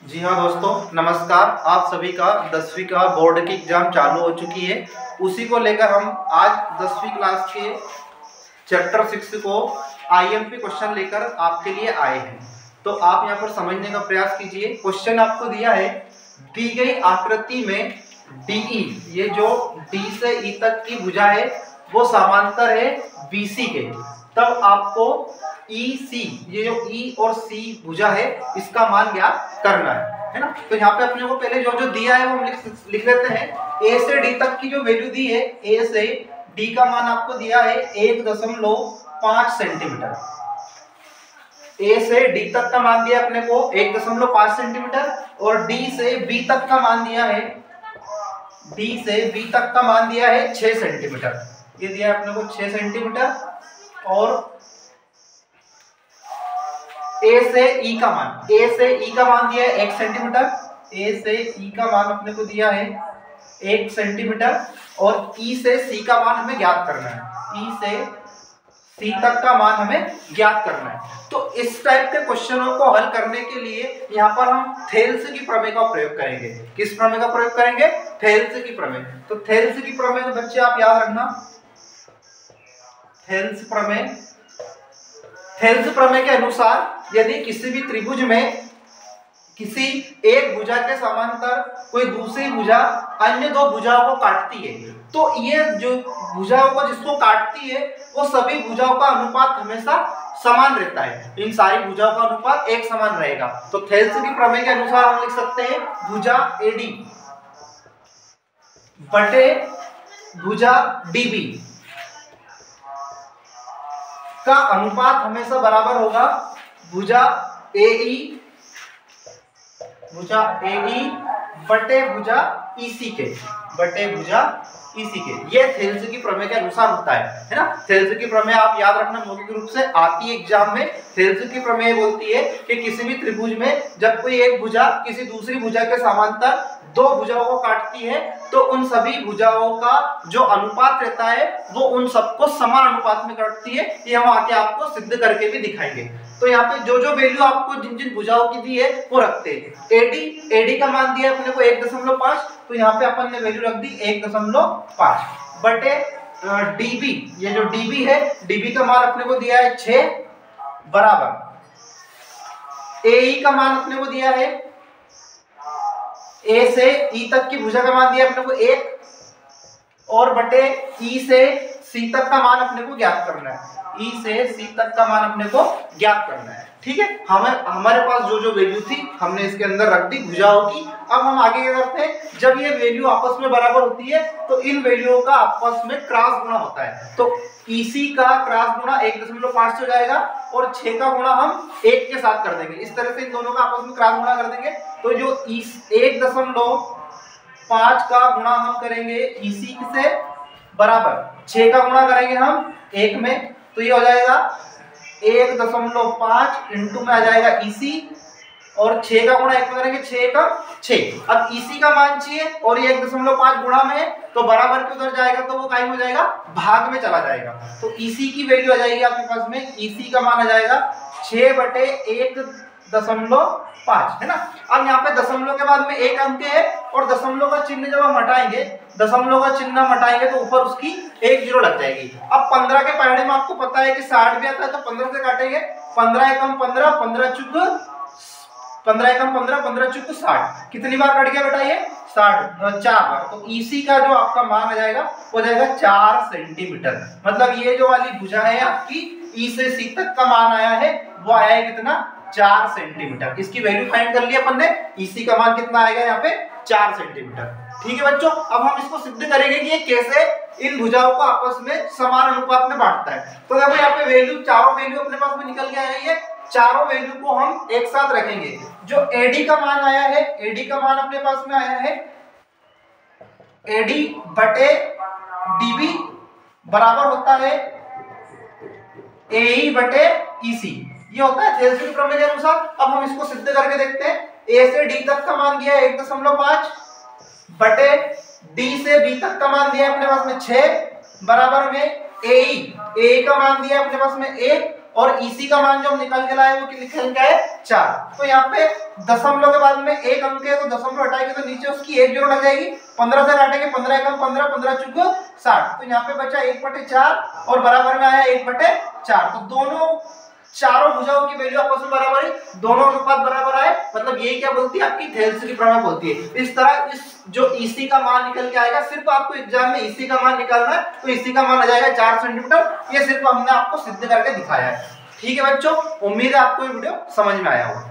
जी हाँ दोस्तों, नमस्कार। आप सभी का 10वीं का बोर्ड की एग्जाम चालू हो चुकी है। उसी को लेकर हम आज 10वीं क्लास के चैप्टर 6 को आईएमपी क्वेश्चन लेकर आपके लिए आए हैं। तो आप यहाँ पर समझने का प्रयास कीजिए। क्वेश्चन आपको दिया है, दी गई आकृति में डीई, ये जो डी से ई तक की भुजा है वो समांतर है बीसी के, तब आपको ई सी, ये जो ई और सी भुजा है इसका मान ज्ञात करना है ना। तो यहाँ पे अपने को पहले जो जो दिया है वो हम लिख लेते हैं। ए से डी तक की जो वैल्यू दी है, ए से डी का मान आपको दिया है 1.5 सेंटीमीटर। ए से डी तक का मान दिया अपने को 1.5 सेंटीमीटर और डी से बी तक का मान दिया है, डी से बी तक का मान दिया है 6 सेंटीमीटर। ये दिया है अपने को 6 सेंटीमीटर। और ए से ई का मान, ए से ई का मान दिया है 1 सेंटीमीटर। ए से ई का मान अपने को दिया है 1 सेंटीमीटर और ई से सी का मान हमें ज्ञात करना है। ई से सी तक का मान हमें ज्ञात करना है। तो इस टाइप के क्वेश्चनों को हल करने के लिए यहाँ पर हम थेल्स की प्रमेय का प्रयोग करेंगे। किस प्रमेय का प्रयोग करेंगे? थेल्स की प्रमेय। तो थेल्स की प्रमेय तो बच्चे आप याद रखना, थेल्स प्रमेय। थेल्स प्रमेय के अनुसार यदि किसी भी त्रिभुज में किसी एक भुजा के समांतर कोई दूसरी भुजा अन्य दो भुजाओं को काटती है, तो ये जो भुजाओं को जिसको काटती है वो सभी भुजाओं का अनुपात हमेशा समान रहता है। इन सारी भुजाओं का अनुपात एक समान रहेगा। तो थेल्स की प्रमेय के अनुसार हम लिख सकते हैं भुजा एडी बटे भुजा डीबी का अनुपात हमेशा बराबर होगा भुजा एई बटे भुजा ईसी के, बटे भुजा ईसी के। ये थेल्स की प्रमेय के अनुसार होता है ना। थेल्स की प्रमेय आप याद रखना, मौखिक रूप से आती है एग्जाम में। थेल्स की प्रमेय बोलती है कि किसी भी त्रिभुज में जब कोई एक भुजा किसी दूसरी भुजा के समांतर दो भुजाओं को काटती है तो उन सभी भुजाओं का जो अनुपात रहता है वो उन सबको समान अनुपात में काटती है। ये हम आके आपको सिद्ध करके भी दिखाएंगे। तो यहाँ पे जो जो वैल्यू आपको जिन जिन भुजाओं की दी है वो रखते हैं। एडी का मान दिया अपने को 1.5, तो यहाँ पे अपन ने वैल्यू रख दी 1.5 बटे डीबी। ये जो डीबी है, डीबी का मान अपने को दिया है 6 बराबर एई का मान अपने को दिया है, ए से ई तक की भुजा का मान दिया अपने को 1 और बटे ई से सी तक का मान अपने को ज्ञात करना है। ई से सी तक का मान अपने को ज्ञात करना है। ठीक है, हमारे पास जो जो वैल्यू थी हमने इसके अंदर रख दी भुजाओं की। अब हम आगे क्या करते हैं, जब ये वैल्यू आपस में बराबर होती है तो इन वैल्यूओं का आपस में क्रॉस गुणा होता है। तो ईसी का क्रॉस गुणा 1.5 से हो जाएगा और 6 का गुणा हम 1 के साथ कर देंगे। इस तरह से इन दोनों का आपस में क्रॉस गुणा कर देंगे। तो जो 1.5 का गुणा हम करेंगे ईसी से बराबर 6 का गुणा करेंगे हम 1 में, तो ये हो जाएगा 1.5 इंटू में आ जाएगा ईसी और 6 का गुणा 1 में करेंगे 6 का 6। अब ईसी का मान चाहिए और ये 1.5 गुणा में है तो बराबर के उधर जाएगा तो वो कायम हो जाएगा, भाग में चला जाएगा। तो ईसी की वैल्यू आ जाएगी आपके पास में, ईसी का मान आ जाएगा 6 बटे 1.5 है ना। अब यहाँ पे दशमलव के बाद में एक अंक है और दशमलव का चिन्ह जब हम हटाएंगे, दशमलव का चिन्ह हटाएंगे तो ऊपर उसकी 1 जीरो लग जाएगी। अब 15 के पहाड़े में आपको पता है कि 60 भी आता है, तो 15 से काटेंगे 15 एकम 15, 15 चुक 60। कितनी बार कट गया बेटा ये? 4 बार। तो ईसी का जो आपका मान आ जाएगा वो जाएगा 4 सेंटीमीटर। मतलब ये जो वाली भुजा है आपकी ई से सी तक का मान आया है वो आया है कितना? 4 सेंटीमीटर। इसकी वैल्यू फाइंड कर ली अपन ने। ईसी का मान कितना आएगा यहाँ पे? 4 सेंटीमीटर। ठीक है बच्चों, अब हम इसको सिद्ध करेंगे कि ये कैसे इन भुजाओं को आपस में समान अनुपात में बांटता है। तो देखो यहाँ पे वैल्यू, चारों वैल्यू अपने पास में निकल के आ गई है। चारों वैल्यू को हम एक साथ रखेंगे। जो एडी का मान आया है, एडी का मान अपने पास में आया है एडी बटे डीबी बराबर होता है एई बटे ईसी। ये होता है थेल्स की प्रमेय के अनुसार। अब हम इसको सिद्ध करके देखते हैं। ए से डी तक का मान दिया है 1.5 बटे डी से बी तक का मान दिया है अपने पास में 6 बराबर में ए का मान दिया है अपने पास में 1 और ईसी का मान जो हम निकल के लाए वो लिखेंगे क्या है 4। तो यहाँ पे दशमलव के बाद में एक अंक है तो दशमलव हटाएंगे तो नीचे उसकी एक जीरो लग जाएगी, 15 से काटेंगे 15 एकम 15, 15 चुक 60। तो यहाँ पे बचा 1/4 और बराबर में आया 1/4। तो दोनों चारों भुजाओं की वैल्यू आपस में बराबर है, दोनों अनुपात बराबर आए, मतलब ये क्या बोलती है आपकी थेल्सी प्रमेय बोलती है। इस तरह इस जो ईसी का मान निकल के आएगा, सिर्फ आपको एग्जाम में ईसी का मान निकालना है तो ईसी का मान आ जाएगा 4 सेंटीमीटर। ये सिर्फ हमने आपको सिद्ध करके दिखाया है। ठीक है बच्चों, उम्मीद है आपको ये वीडियो समझ में आया होगा।